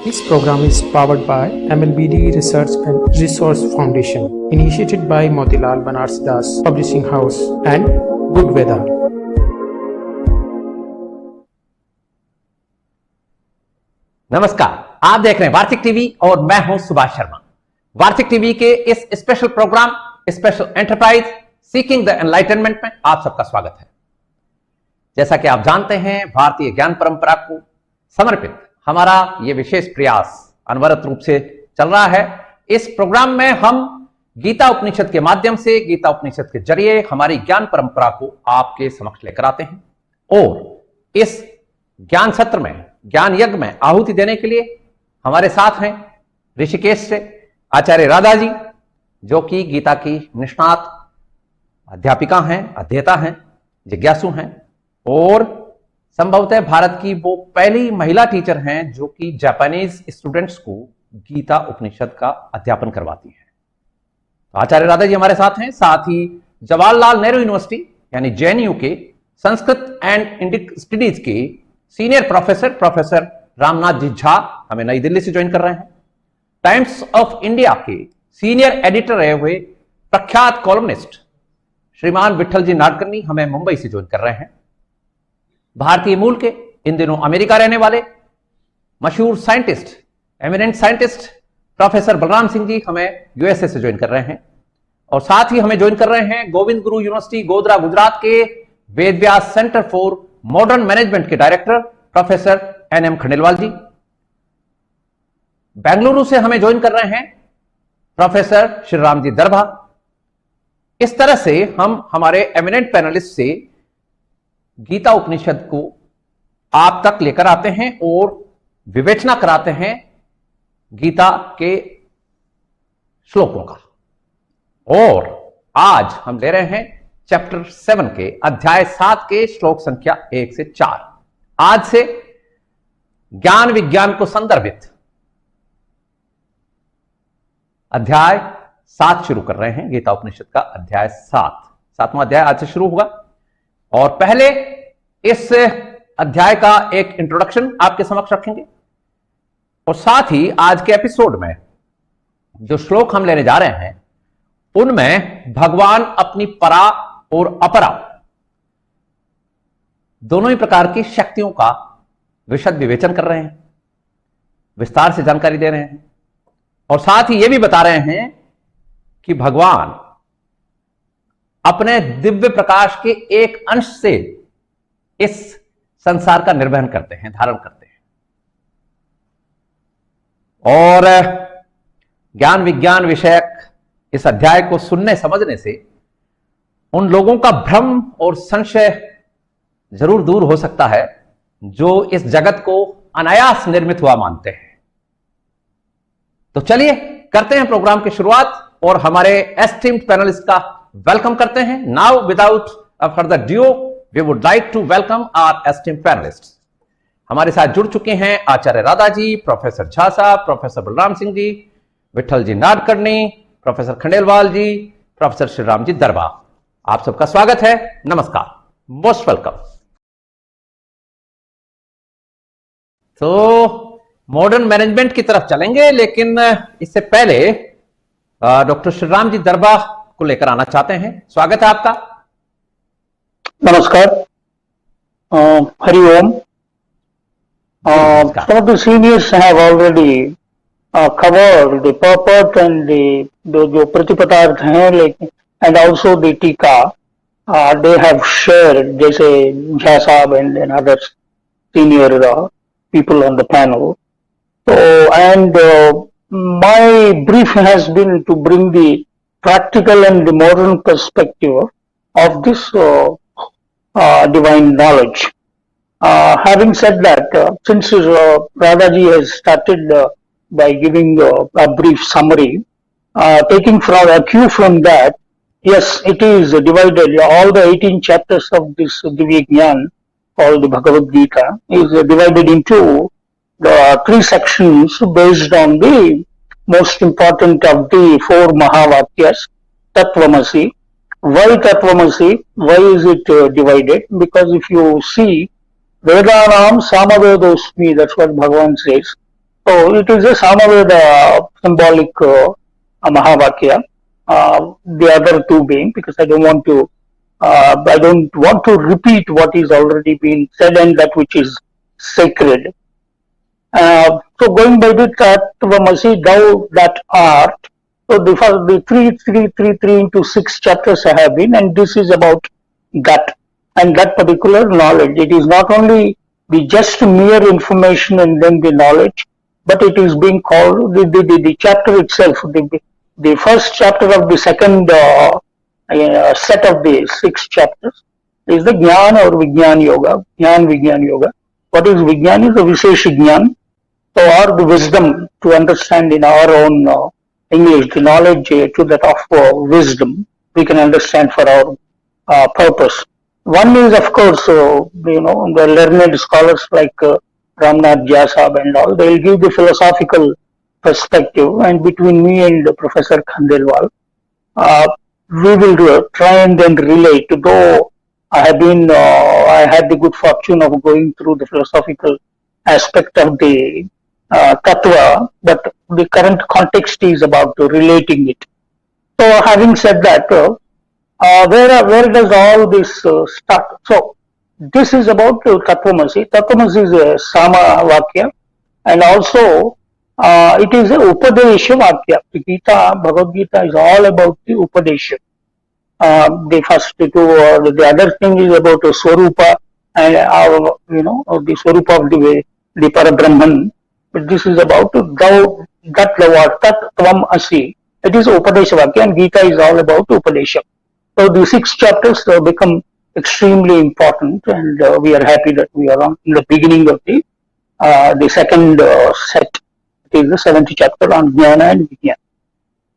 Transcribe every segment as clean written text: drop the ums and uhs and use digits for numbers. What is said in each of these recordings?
This program is powered by MLBD Research and Resource Foundation, initiated by Motilal Banarsidass Publishing House and Good Veda. नमस्कार, आप देख रहे हैं वार्तिक TV और मैं हूं सुभाष शर्मा। वार्तिक टीवी के इस special programme special enterprise seeking the enlightenment में आप सबका स्वागत है। जैसा कि आप जानते हैं, भारतीय ज्ञान परंपरा को समर्पित हमारा ये विशेष प्रयास अनवरत रूप से चल रहा है। इस प्रोग्राम में हम गीता उपनिषद के माध्यम से, गीता उपनिषद के जरिए हमारी ज्ञान परंपरा को आपके समक्ष लेकर आते हैं। और इस ज्ञान सत्र में, ज्ञान यज्ञ में आहुति देने के लिए हमारे साथ हैं ऋषिकेश से आचार्य राधा जी, जो कि गीता की निष्णात अध्यापिका हैं, अध्येता हैं, जिज्ञासु हैं और संभवतः भारत की वो पहली महिला टीचर हैं जो कि जापानीज स्टूडेंट्स को गीता उपनिषद का अध्यापन करवाती है। तो आचार्य राधा जी हमारे साथ हैं। साथ ही जवाहरलाल नेहरू यूनिवर्सिटी यानी जेएनयू के संस्कृत एंड इंडिक स्टडीज के सीनियर प्रोफेसर रामनाथ जी झा हमें नई दिल्ली से ज्वाइन कर रहे हैं। टाइम्स ऑफ इंडिया के सीनियर एडिटर रहे हुए प्रख्यात कॉलमनिस्ट श्रीमान विठल जी नाडकर्णी हमें मुंबई से ज्वाइन कर रहे हैं। भारतीय मूल के, इन दिनों अमेरिका रहने वाले मशहूर scientist, eminent scientist professor Balram Singh ji हमें यूएसए से ज्वाइन कर रहे हैं। और साथ ही हमें ज्वाइन कर रहे हैं गोविंद गुरु यूनिवर्सिटी गोधरा गुजरात के Ved Vyas centre for modern management के डायरेक्टर प्रोफेसर एनएम खंडेलवाल जी। बेंगलुरु से हमें ज्वाइन कर रहे हैं प्रोफेसर श्रीराम जी दरभा। इस तरह से हम हमारे एमिनेंट पैनलिस्ट से गीता उपनिषद को आप तक लेकर आते हैं और विवेचना कराते हैं गीता के श्लोकों का। और आज हम ले रहे हैं चैप्टर 7 के अध्याय 7 के श्लोक संख्या 1 से 4। आज से ज्ञान विज्ञान को संदर्भित अध्याय 7 शुरू कर रहे हैं। गीता उपनिषद का अध्याय 7वां अध्याय आज से शुरू होगा। और पहले इस अध्याय का एक इंट्रोडक्शन आपके समक्ष रखेंगे और साथ ही आज के एपिसोड में जो श्लोक हम लेने जा रहे हैं उनमें भगवान अपनी परा और अपरा दोनों ही प्रकार की शक्तियों का विशद विवेचन कर रहे हैं, विस्तार से जानकारी दे रहे हैं और साथ ही यह भी बता रहे हैं कि भगवान अपने दिव्य प्रकाश के एक अंश से इस संसार का निर्वहन करते हैं, धारण करते हैं। और ज्ञान विज्ञान विषयक इस अध्याय को सुनने समझने से उन लोगों का भ्रम और संशय जरूर दूर हो सकता है जो इस जगत को अनायास निर्मित हुआ मानते हैं। तो चलिए करते हैं प्रोग्राम की शुरुआत और हमारे एस्टीम्ड पैनलिस्ट का वेलकम करते हैं। Now without further due we would like to welcome our esteemed panellists. हमारे साथ जुड़ चुके हैं आचार्य राधा जी, प्रोफेसर झा साहब, professor Balram Singh ji, Vithal ji Nadkarni, professor Khandelwal ji, professor Shriram ji Darba. आप सबका स्वागत है। नमस्कार, मोस्ट वेलकम। तो मॉडर्न मैनेजमेंट की तरफ चलेंगे, लेकिन इससे पहले डॉक्टर श्रीराम जी दरबा को लेकर आना चाहते हैं। स्वागत है आपका। नमस्कार। हरि ओम। Some of the seniors have already covered the purport and जो प्रतिपदार्थ हैं, लेकिन and also the टीका they have shared, जैसे झा साहब and other senior people on the panel. So and my brief has been to bring the practical and the modern perspective of this divine knowledge. Having said that, since Radhaji has started by giving a brief summary, taking from a cue from that, yes, it is divided. All the 18 chapters of this Divya Jnana, called the Bhagawadgita, is divided into the 3 sections based on the most important of the 4 Mahavakyas. Tattvamasi. Why Tattvamasi? Why is it divided? Because if you see Vedanam Samavedosmi, that's what Bhagavan says. So it is a Samaveda symbolic Mahavakya. The other two being, because I don't want to repeat what is already been said and that which is sacred. So going by the Tattvamasi, thou that art. So the 3 into 6 chapters have been, and this is about that and that particular knowledge. It is not only the just mere information and then the knowledge, but it is being called the chapter itself. The first chapter of the second set of the 6 chapters is the Jnana or Vijnana Yoga. Jnana Vijnana Yoga. What is Vijnana? Is the Vishesh Jnana, or the wisdom to understand in our own English, the knowledge to that of wisdom we can understand for our purpose. One is, of course, the learned scholars like Ramnath Jyasab and all, they will give the philosophical perspective, and between me and Professor Khandelwal, we will try and then relate. Though I had the good fortune of going through the philosophical aspect of the Tattva, but the current context is about relating it. So, having said that, where does all this start? So, this is about Tattvamasi. Tattvamasi is a Sama Vakya, and also it is a Upadesha Vakya. The Gita, Bhagavad Gita is all about the Upadesha. The first two, the other thing is about Swarupa and the Swarupa of the Parabrahman. But this is about thou that thou art, tat tvam asi. It is Upadesha Vakya, and Gita is all about Upadesha. So the 6 chapters become extremely important, and we are happy that we are in the beginning of the second set. It is the 7th chapter on Jnana and Vijnana.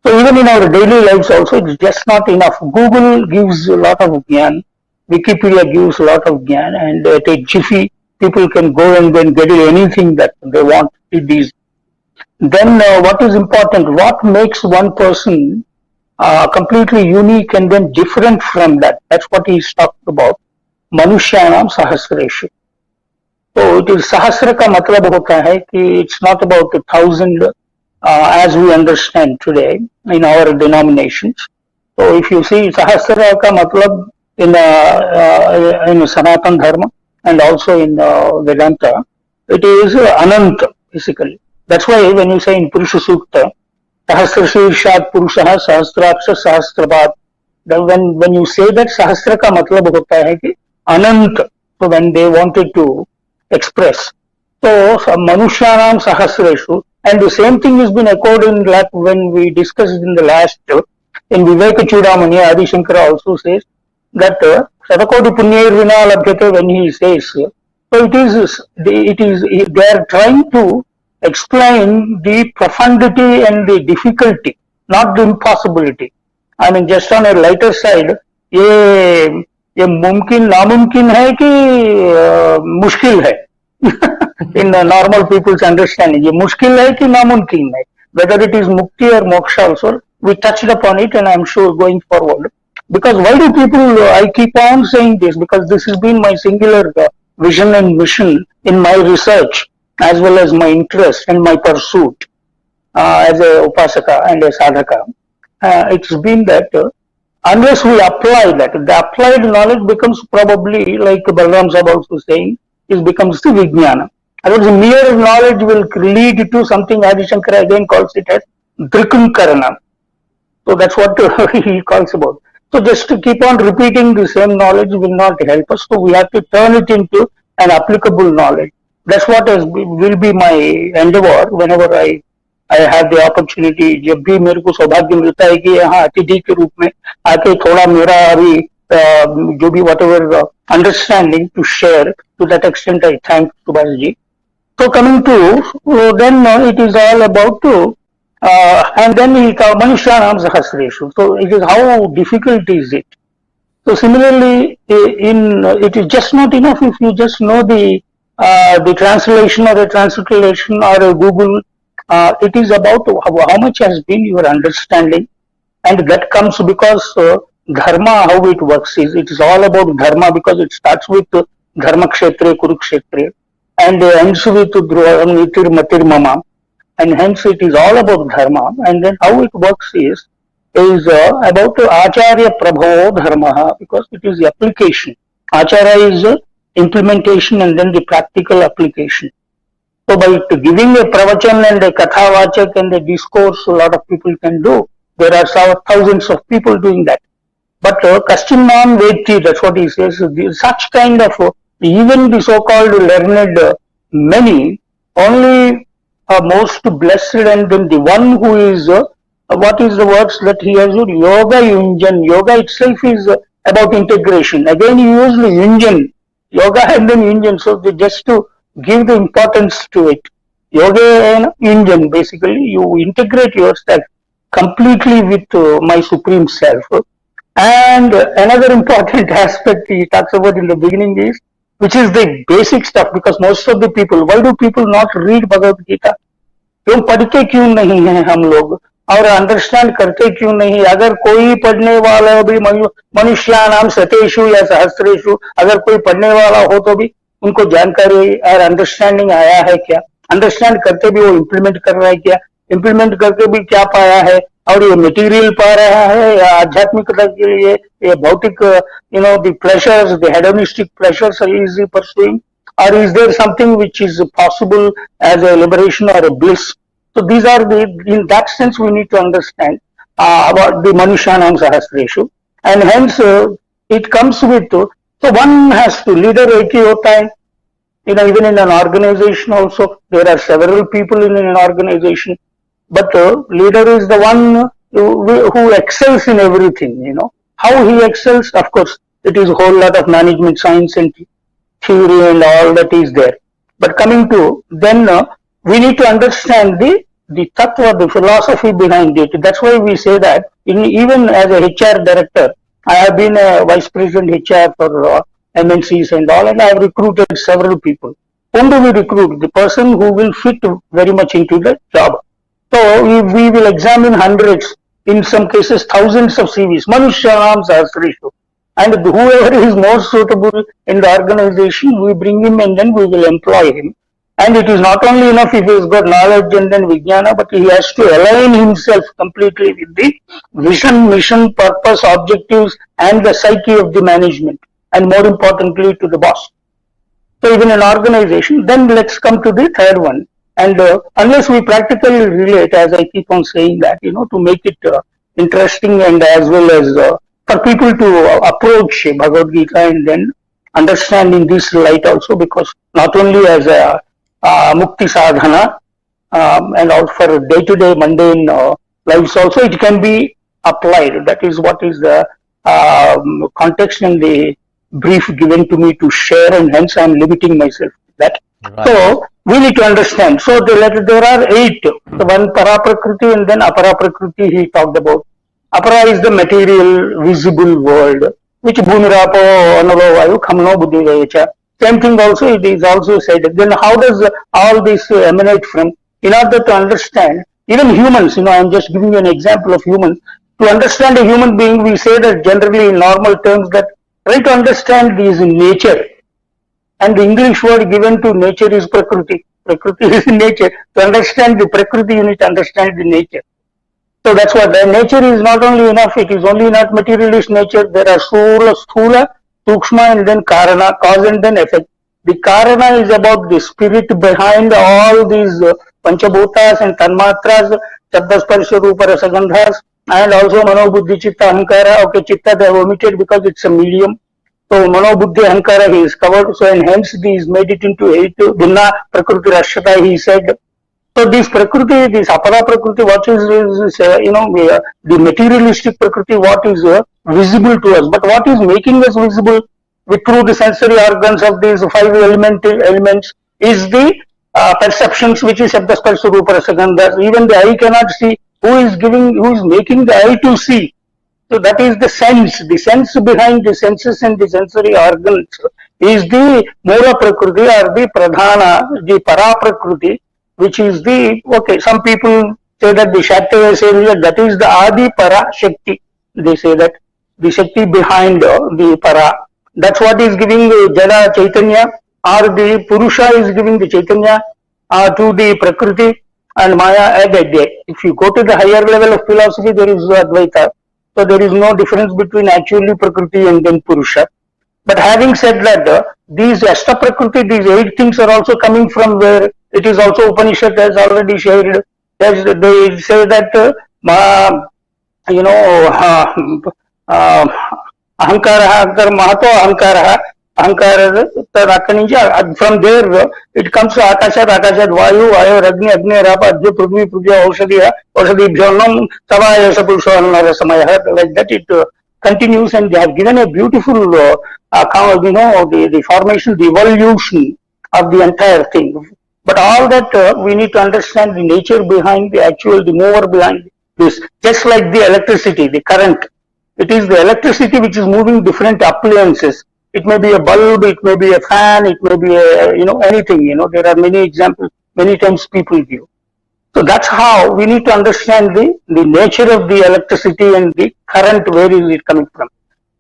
So even in our daily lives also, it's just not enough. Google gives a lot of Jnana, Wikipedia gives a lot of Jnana, and at a jiffy, people can go and then get anything that they want. Then what is important? What makes one person completely unique and then different from that? That's what he's talking about. Manushyanam Sahasreshu. So it is Sahasra ka matlab hota hai ki it's not about 1,000 as we understand today in our denominations. So if you see Sahasra ka matlab in Sanatan Dharma and also in Vedanta, it is Ananta basically. That's why when you say in Purusha Sukta, Sahasra Shirshat Purushaha Sahasraksha Sahasrabat, when you say that Sahasra ka matlab hota hai ki Ananta, so when they wanted to express. So Manushyanam Sahasreshu, and the same thing has been echoed in like when we discussed in the last in Viveka Chudamani, Adi Shankara also says that Sadakoti Punyir Vina Labhyate, when he says, so it is they are trying to explain the profundity and the difficulty, not the impossibility. I mean, just on a lighter side, ये मुमकिन नामुमकिन है कि मुश्किल है in normal people's understanding. ये मुश्किल है कि नामुमकिन है. Whether it is mukti or moksha also, we touched upon it, and I'm sure going forward. Because why do people, I keep on saying this, because this has been my singular vision and mission in my research, as well as my interest and my pursuit as a upasaka and a sadhaka. It's been that unless we apply that, the applied knowledge becomes probably, like Balram Sahib also saying, it becomes the Vijnana. Otherwise, mere knowledge will lead to something Adi Shankara again calls it as Drikunkarana. So that's what he calls about. So just to keep on repeating the same knowledge will not help us. So we have to turn it into an applicable knowledge. That's what will be my endeavor whenever I have the opportunity. जब भी मेरे को सौभाग्य मिलता है कि यहाँ अतिथि के रूप में आके थोड़ा मेरा अभी जो भी whatever understanding to share, to that extent I thank Subhash ji. So coming to then it is all about and then he called Manushyanam Sahasreshu. So it is how difficult is it. So similarly, it is just not enough if you just know the translation or a translation or a Google. It is about how much has been your understanding, and that comes because dharma, how it works is, it is all about dharma because it starts with dharma kshetre, kurukshetre, and ends with dhruva, nitir, matir, mama. and hence it is all about dharma. And then how it works is about Acharya Prabho Dharma, because it is the application. Acharya is implementation and then the practical application. So by giving a pravachan and a kathavachak and a discourse, a lot of people can do. There are thousands of people doing that. But Kaschinman Vedti, that's what he says, such kind of, even the so-called learned many, only most blessed, and then the one who is, what is the words that he has used? Yoga Yunjan. Yoga itself is about integration. Again, he used the Yunjan. Yoga and then Yunjan. So just to give the importance to it. Yoga and Yunjan, basically, you integrate yourself completely with my Supreme Self. And another important aspect he talks about in the beginning is, which is the basic stuff, because most of the people, why do people not read Bhagavad Gita? क्यों पढ़ते क्यों नहीं है हम लोग, और understand करते क्यों नहीं? अगर कोई पढ़ने वाला भी मनुष्यानाम शतेषु या सहस्रेषु, अगर कोई पढ़ने वाला हो तो भी उनको जानकारी और अंडरस्टैंडिंग आया है क्या? अंडरस्टैंड करके भी वो इम्प्लीमेंट कर रहा है क्या? इम्प्लीमेंट करके भी क्या पाया है? और ये मटेरियल पा रहा है या आध्यात्मिकता के लिए ये भौतिक the pleasures, the hedonistic pleasures is pursuing, or is there something which is possible as a liberation or a bliss? So these are in that sense we need to understand about the Manushanam Sahasreshu, and hence it comes with, so one has to, leader एक ही होता है, even in an organization also, there are several people in an organization, but leader is the one who excels in everything, How he excels, of course, it is a whole lot of management science and theory and all that is there. But coming to, then we need to understand the tattva, the philosophy behind it. That's why we say that, even as a HR director, I have been a vice president HR for MNCs and all, and I have recruited several people. Whom do we recruit? The person who will fit very much into the job. So we will examine hundreds, in some cases thousands of CVs, Manushanam Sahasreshu. And whoever is more suitable in the organization, we bring him and then we will employ him. And it is not only enough if he has got knowledge and then vijnana, but he has to align himself completely with the vision, mission, purpose, objectives, and the psyche of the management. And more importantly, to the boss. So even an organization, then let's come to the third one. And unless we practically relate, as I keep on saying that, to make it interesting and as well as for people to approach Bhagavad Gita and then understand in this light also, because not only as a mukti sadhana and also for day-to-day mundane lives also, it can be applied. That is what is the context and the brief given to me to share, and hence I am limiting myself to that. Right. So we need to understand. So there are 8. The one Paraprakriti and then Aparaprakriti he talked about. Apara is the material, visible world, which Bhumirapo, Anubhavayu, Khamno, Buddhivayacha. Same thing also, it is also said. Then how does all this emanate from? In order to understand, even humans, I am just giving you an example of humans. To understand a human being, we say that generally in normal terms that try to understand is nature. And the English word given to nature is Prakriti. Prakriti is nature. To understand the Prakriti, you need to understand the nature. So that's what the nature is not only enough, it is only not materialist nature. There are Sthula, Sukshma, and then Karana, cause and then effect. The Karana is about the spirit behind all these Panchabhutas and Tanmatras, Shabdasparsha Rupa Rasagandhas, and also Mano Buddhi Chitta Ahankara. Okay, Chitta they have omitted because it's a medium. So Mano Buddhi Ahankara he is covered. So and hence he is made it into 8. Bhinna Prakriti Rashata he said. So this Prakriti, this Apara Prakriti, what is the materialistic Prakriti, what is visible to us. But what is making us visible through the sensory organs of these 5 elements is the perceptions, which is Shabdasparsha Rupa Rasagandhas. Even the eye cannot see. Who is making the eye to see? So that is the sense behind the senses and the sensory organs is the Mura Prakriti or the Pradhana, the Para Prakriti, which is some people say that the Shakti say that is the Adi Para Shakti. They say that the Shakti behind the Para. That's what is giving the Jada Chaitanya, or the Purusha is giving the Chaitanya to the Prakriti, and Maya add a day. If you go to the higher level of philosophy, there is Advaita. So there is no difference between actually Prakriti and then Purusha. But having said that, these Ashtaprakriti, these 8 things are also coming from where it is also Upanishad has already shared. They say that, Ahankara, Mahato Ahankara, Ahankara, from there it comes to Akashat, Vayu, Ragni, Agni, Rapa, Adya, Prithvi, Prithya, Aushadhiya, Aushadhi, Savaya, Sapurusha, Samaya, like that it continues, and they have given a beautiful account, the formation, the evolution of the entire thing. But all that we need to understand the nature behind the mover behind this. Just like the electricity, the current. It is the electricity which is moving different appliances. It may be a bulb, it may be a fan, it may be anything. There are many examples, many times people give. So that's how we need to understand the nature of the electricity and the current, where is it coming from.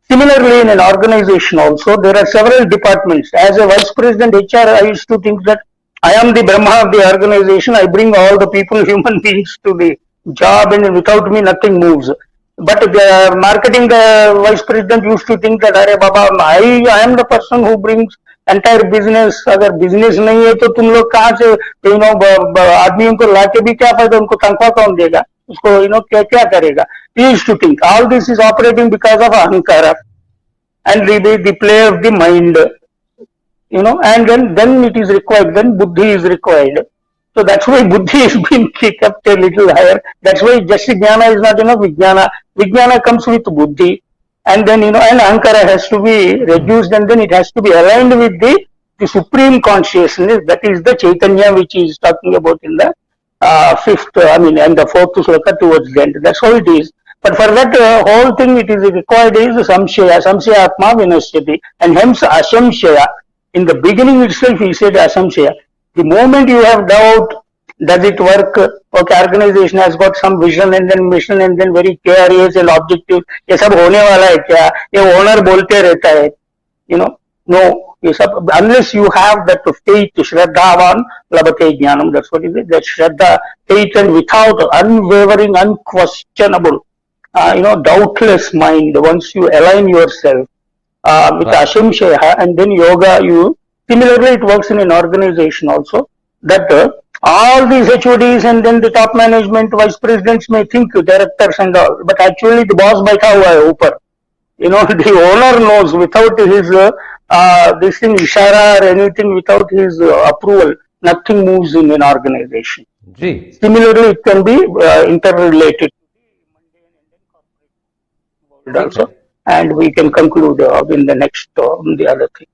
Similarly, in an organization also, there are several departments. As a vice president HR, I used to think that I am the Brahma of the organization. I bring all the people, human beings to the job, and without me nothing moves. But the marketing vice president used to think that, Arey Baba, I am the person who brings entire business. अगर business नहीं है तो तुम लोग कहाँ से आदमियों को लाके भी क्या फायदा, उनको तनख्वाह कौन देगा, उसको क्या करेगा. He used to think all this is operating because of ahankara and the play of the mind, and then it is required, then buddhi is required. So that's why buddhi is being kicked up a little higher. That's why just jnana is not enough. Vijnana comes with buddhi, and then and ahankara has to be reduced, and then it has to be aligned with the supreme consciousness. That is the Chaitanya which he is talking about in the and the 4th sloka towards the end. That's how it is. But for that whole thing, it is required is samshaya atma vinashyati, and hence asamshaya. In the beginning itself, he said asamshaya. The moment you have doubt, does it work? Okay, organization has got some vision and then mission and then very clear aims and objectives. ये सब होने वाला है क्या? ये owner बोलते रहता है. No. ये सब, unless you have that faith, Shraddhavan labate jnanam. That's what it is. That Shraddha, faith, and without unwavering, unquestionable, doubtless mind. Once you align yourself with Ashimshaya and then yoga, similarly, it works in an organization also, that all these HODs and then the top management, vice presidents may think directors and all, but actually the boss baitha hua hai upar. The owner knows, without his this thing, ishara or anything, without his approval, nothing moves in an organization. Gee. Similarly, it can be interrelated also, and we can conclude in the next the other thing.